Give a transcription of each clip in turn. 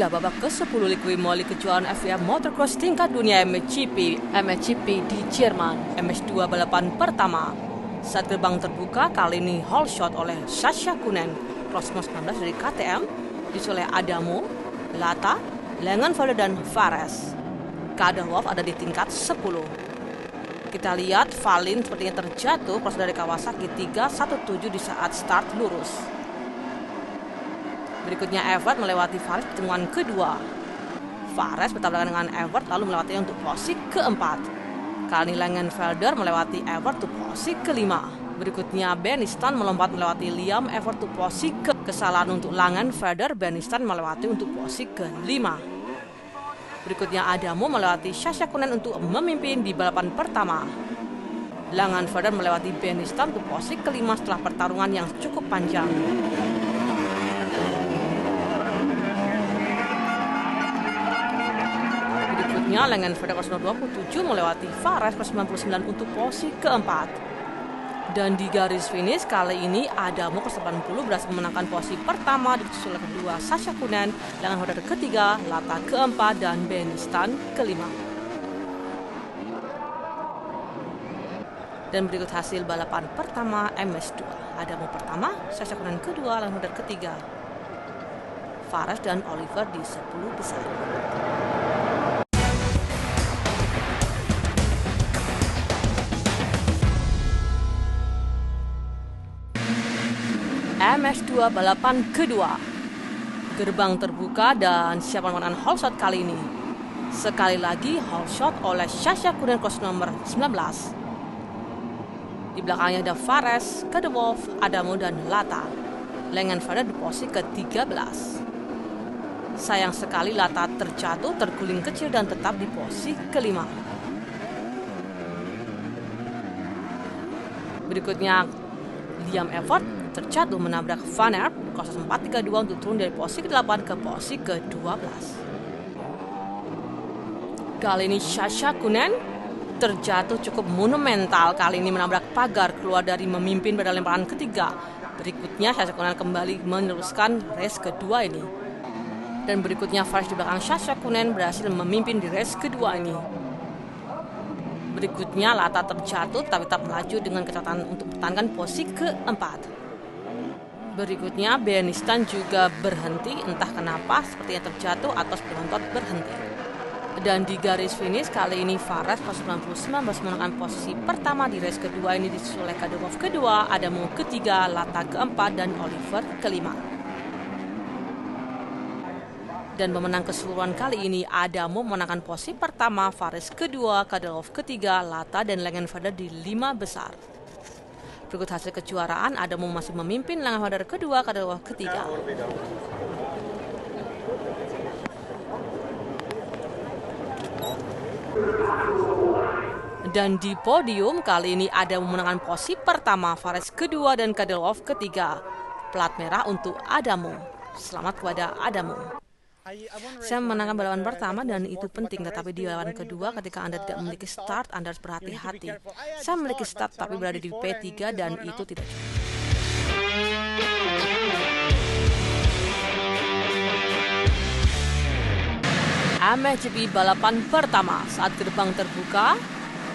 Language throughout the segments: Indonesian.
Inilah babak ke-10 Liqui Moly kejuaraan FIA Motocross tingkat dunia MXGP di Jerman. MS2 balapan pertama. Saat gerbang terbuka, kali ini hole shot oleh Sascha Kunen, cross 19 dari KTM, disusul oleh Adamo, Lata, Langenfelder dan Fares. Kaderwolf ada di tingkat 10. Kita lihat Valin sepertinya terjatuh cross dari Kawasaki 317 di saat start lurus. Berikutnya Evert melewati Fares pertemuan kedua. Fares bertabrakan dengan Evert lalu melewatinya untuk posisi keempat. Kali ini Langenfelder melewati Evert untuk posisi kelima. Berikutnya Benistan melompat melewati Liam Evert untuk posisi kesalahan untuk Langenfelder. Benistan melewati untuk posisi kelima. Berikutnya Adamo melewati Sascha Kunen untuk memimpin di balapan pertama. Langenfelder melewati Benistan untuk posisi kelima setelah pertarungan yang cukup panjang. Berikutnya Langenfelder 27 melewati Fares 99 untuk posisi keempat. Dan di garis finish kali ini Adamo 80 berhasil memenangkan posisi pertama, disusul kedua Sascha Kunen, Langenfelder ketiga, Lata keempat, dan Benistan kelima. Dan berikut hasil balapan pertama MS2. Adamo pertama, Sascha Kunen kedua, Langenfelder ketiga, Fares dan Oliver di 10 besar. MS2 balapan kedua. Gerbang terbuka dan siap melakukan hole shot kali ini. Sekali lagi hole shot oleh Sascha Kunen cross nomor 19. Di belakangnya ada Fares, Kaderwolf, Adamo dan Lata. Langenfelder di posisi ke-13. Sayang sekali Lata terjatuh, terguling kecil dan tetap di posisi kelima. Berikutnya Liam Evert terjatuh menabrak Van Aert proses 432 untuk turun dari posisi ke-8 ke posisi ke-12. Kali ini Sascha Kunen terjatuh cukup monumental, kali ini menabrak pagar keluar dari memimpin pada lemparan ketiga. Berikutnya Sascha Kunen kembali meneruskan race kedua ini. Dan berikutnya Fares di belakang Sascha Kunen berhasil memimpin di race kedua ini. Berikutnya Lata terjatuh tapi tetap melaju dengan kecepatan untuk mempertahankan posisi keempat. Berikutnya Benistan juga berhenti, entah kenapa sepertinya terjatuh atau penonton berhenti. Dan di garis finish kali ini Fares 99 memenangkan posisi pertama di race kedua ini, disusul oleh Kaderwolf kedua, Adamo ketiga, Lata keempat, dan Oliver kelima. Dan pemenang keseluruhan kali ini Adamo memenangkan posisi pertama, Fares kedua, Kaderwolf ketiga, Lata dan Langenfelder di 5 besar. Berikut hasil kejuaraan, Adamo masih memimpin, Langenfelder kedua, Kaderwolf ketiga. Dan di podium kali ini Adamo memenangkan posisi pertama, Fares kedua, dan Kaderwolf ketiga. Plat merah untuk Adamo. Selamat kepada Adamo. Saya memenangkan balapan pertama dan itu penting, tetapi di balapan kedua ketika Anda tidak memiliki start, Anda harus berhati-hati. Saya memiliki start tapi berada di P3 dan itu tidak cukup. MXGP balapan pertama. Saat gerbang terbuka,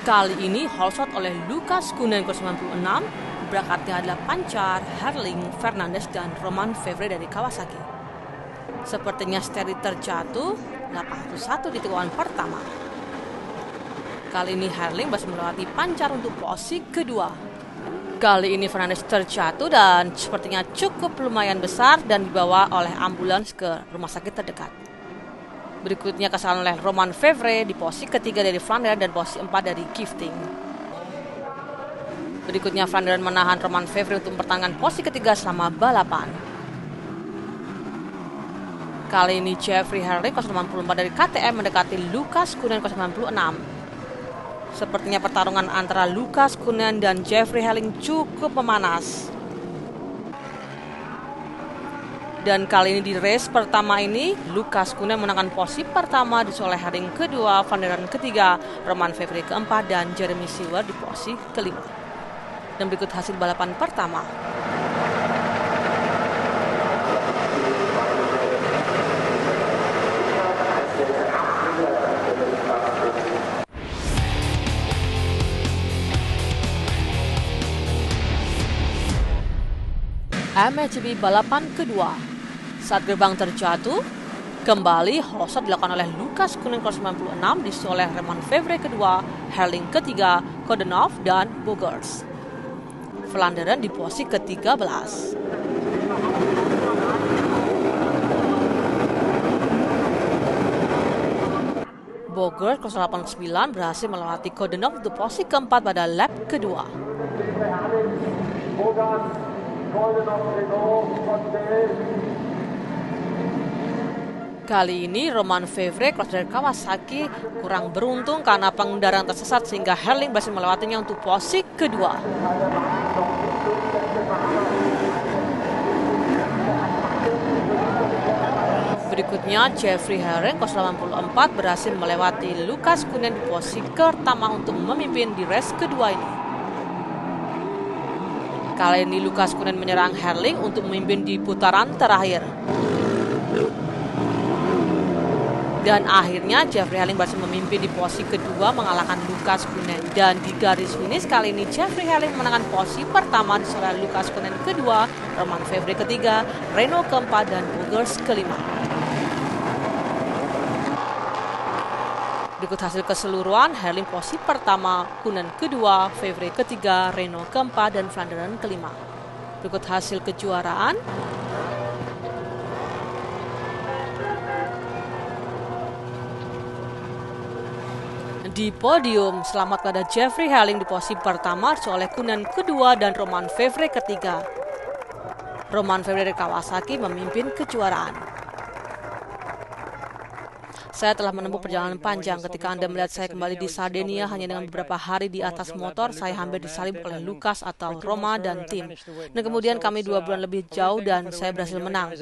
kali ini hole shot oleh Lucas Kunen ke 96. Berangkatnya adalah Panchar, Herling, Fernandes, dan Romain Fevre dari Kawasaki. Sepertinya Steri terjatuh 81 di tikungan pertama. Kali ini Herling masih melewati Panchar untuk posisi kedua. Kali ini Fernandes terjatuh dan sepertinya cukup lumayan besar dan dibawa oleh ambulans ke rumah sakit terdekat. Berikutnya kesalahan oleh Romain Fevre di posisi ketiga dari Vlaanderen dan posisi 4 dari Gifting. Berikutnya Vlaanderen menahan Romain Fevre untuk mempertahankan posisi ketiga selama balapan. Kali ini Jeffrey Herling 94 dari KTM mendekati Lucas Kunen 96. Sepertinya pertarungan antara Lucas Kunen dan Jeffrey Herling cukup memanas. Dan kali ini di race pertama ini Lucas Kunen menangkan posisi pertama, disusul oleh Herling kedua, Vlaanderen ketiga, Romain Fevre keempat, dan Jeremy Seewer di posisi kelima. Dan berikut hasil balapan pertama. MXGP balapan kedua. Saat gerbang terjatuh, kembali holeshot dilakukan oleh Lukas Kunen kelas 96, disusul oleh Romain Febvre kedua, Herlings ketiga, Kodenov, dan Bogers. Vlaanderen di posisi ke-13. Bogers 089 berhasil melewati Kodenov untuk posisi keempat pada lap kedua. Kali ini Romain Febvre kelas dari Kawasaki kurang beruntung karena pengendara tersesat sehingga Herlings berhasil melewatinya untuk posisi kedua. Berikutnya, Jeffrey Herlings 084 berhasil melewati Lukas Kunen di posisi pertama untuk memimpin di race kedua ini. Kali ini Lukas Kunen menyerang Herlings untuk memimpin di putaran terakhir. Dan akhirnya Jeffrey Herlings berhasil memimpin di posisi kedua mengalahkan Lukas Kunen. Dan di garis finish kali ini Jeffrey Herlings menangkan posisi pertama disusul oleh Lukas Kunen kedua, Romain Febvre ketiga, Renault keempat, dan Bogers kelima. Berikut hasil keseluruhan, Herlings posisi pertama, Kunen kedua, Febvre ketiga, Renault keempat, dan Vlaanderen kelima. Berikut hasil kejuaraan. Di podium, selamat pada Jeffrey Herlings di posisi pertama, oleh Kunen kedua, dan Romain Febvre ketiga. Romain Febvre dari Kawasaki memimpin kejuaraan. Saya telah menempuh perjalanan panjang. Ketika Anda melihat saya kembali di Sardinia hanya dengan beberapa hari di atas motor, saya hampir disalib oleh Lukas atau Roma dan tim. Dan kemudian kami 2 bulan lebih jauh dan saya berhasil menang.